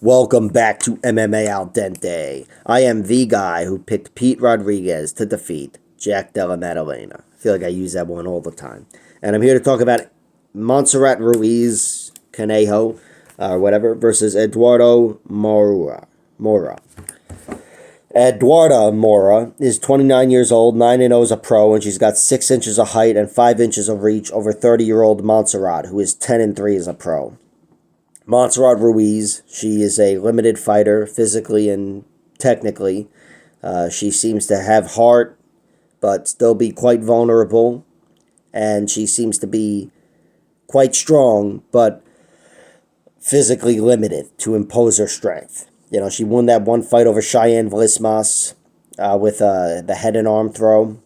Welcome back to MMA Al Dente. I am the guy who picked Pete Rodriguez to defeat Jack Della Maddalena. I feel like I use that one all the time. And I'm here to talk about Montserrat Ruiz, Conejo, or whatever, versus Eduardo Moura. Eduardo Moura is 29 years old, 9-0 as a pro, and she's got 6 inches of height and 5 inches of reach over 30-year-old Montserrat, who is 10-3 as a pro. Montserrat Ruiz, she is a limited fighter, physically and technically. She seems to have heart, but still be quite vulnerable. And she seems to be quite strong, but physically limited to impose her strength. You know, she won that one fight over Cheyenne Vlismas with the head and arm throw,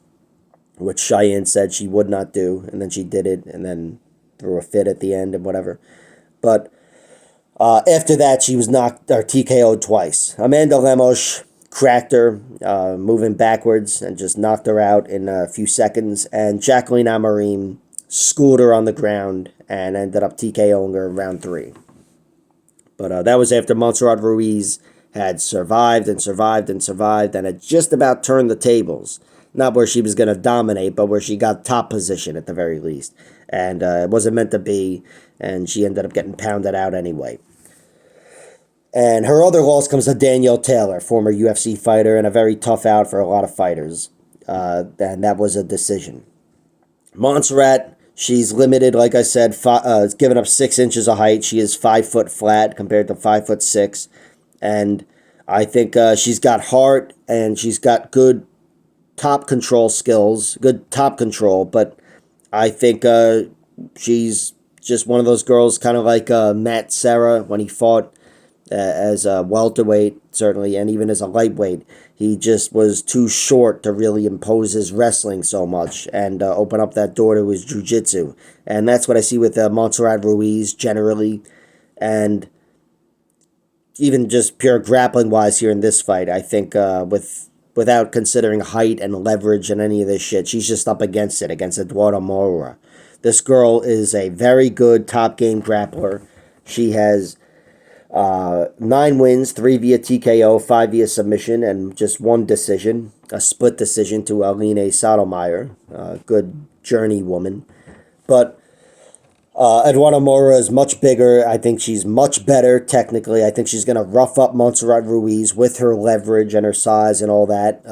which Cheyenne said she would not do. And then she did it and then threw a fit at the end and whatever. But after that, she was knocked or TKO'd twice. Amanda Lemos cracked her, moving backwards, and just knocked her out in a few seconds. And Jacqueline Amorim schooled her on the ground and ended up TKOing her in round 3. But that was after Montserrat Ruiz had survived and had just about turned the tables. Not where she was going to dominate, but where she got top position at the very least. And it wasn't meant to be, and she ended up getting pounded out anyway. And her other loss comes to Danielle Taylor, former UFC fighter, and a very tough out for a lot of fighters. And that was a decision. Montserrat, she's limited, like I said, giving up 6 inches of height. She is 5 foot flat compared to 5'6". And I think she's got heart and she's got good top control skills, good top control. But I think she's just one of those girls, kind of like Matt Serra when he fought as a welterweight, certainly, and even as a lightweight. He just was too short to really impose his wrestling so much and open up that door to his jiu-jitsu. And that's what I see with Montserrat Ruiz generally. And even just pure grappling-wise here in this fight, I think without considering height and leverage and any of this shit, she's just up against it, against Eduardo Moura. This girl is a very good top-game grappler. She has 9 wins, 3 via TKO, 5 via submission, and just 1 decision, a split decision to Aline Sotomayor, good journey woman. But Eduardo Moura is much bigger. I think she's much better technically. I think she's going to rough up Montserrat Ruiz with her leverage and her size and all that,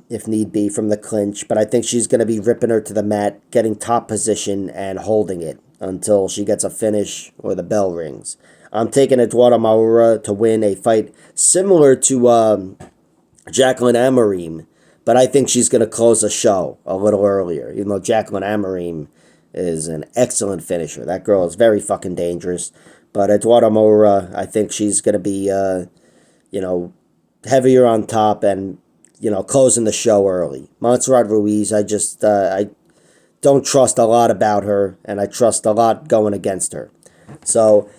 if need be, from the clinch. But I think she's going to be ripping her to the mat, getting top position, and holding it until she gets a finish or the bell rings. I'm taking Eduardo Moura to win a fight similar to Jacqueline Amorim, but I think she's going to close the show a little earlier, even though Jacqueline Amorim is an excellent finisher. That girl is very fucking dangerous. But Eduardo Moura, I think she's going to be, heavier on top and, closing the show early. Montserrat Ruiz, I don't trust a lot about her, and I trust a lot going against her. So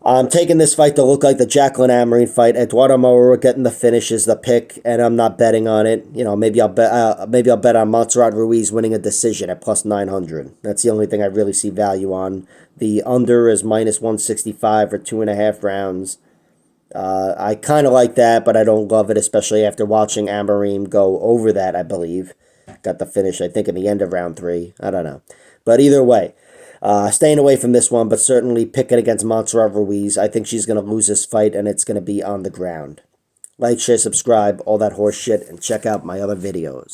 I'm taking this fight to look like the Jacqueline Amorim fight. Eduardo Moura getting the finish is the pick, and I'm not betting on it. Maybe I'll bet on Montserrat Ruiz winning a decision at plus 900. That's the only thing I really see value on. The under is minus 165 for 2.5 rounds. I kind of like that, but I don't love it, especially after watching Amorim go over that, I believe. Got the finish, I think, in the end of round 3. I don't know. But either way, staying away from this one, but certainly picking against Montserrat Ruiz. I think she's going to lose this fight, and it's going to be on the ground. Like, share, subscribe, all that horse shit, and check out my other videos.